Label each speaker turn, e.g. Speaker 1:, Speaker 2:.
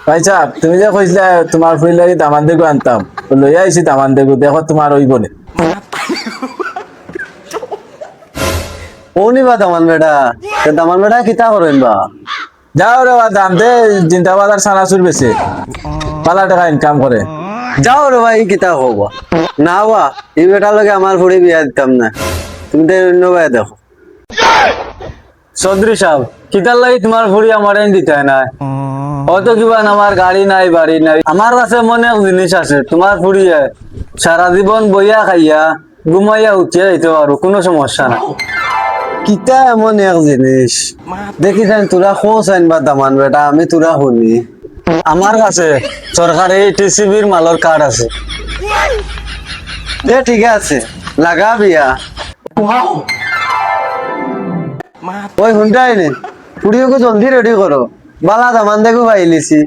Speaker 1: ভাই সাহেব তুমি যে কইছিলে তোমার ফুল লাগি দামান দেখো আনতাম লইয়া আইছি দামান দেখো দেখো তোমার ওই বলে
Speaker 2: ওনি বা দামান বেটা দামান বেটা কিতা করেন বা
Speaker 1: যাও রে বা দাম দে জিন্দাবাদ আর সানাসুর বেছে পালা টাকা ইনকাম করে
Speaker 2: যাও রে ভাই কিতা হবা না বা এই বেটার লগে আমার ফুড়ি বিয়া দিতাম না তুমি তো অন্য ভাই দেখো চৌধুরী সাহেব কিতার লাগি তোমার ফুড়ি আমার দিতে না হয়তো কিবা আমার গাড়ি নাই বাড়ি নাই আমার কাছে মনে এক জিনিস আছে তোমার ফুড়িয়ে সারা জীবন বইয়া খাইয়া ঘুমাইয়া উঠিয়া যেতে পারো কোনো সমস্যা নাই কিতা এমন এক জিনিস দেখিছেন তোরা খোঁজ আনবা দামান বেটা আমি তোরা শুনি আমার কাছে সরকারি টিসিবির মালর কার্ড আছে ঠিক আছে লাগা বিয়া ওই শুনটাই নে পুড়িওকে জলদি রেডি করো বালা দামান দেখো পাইলিছি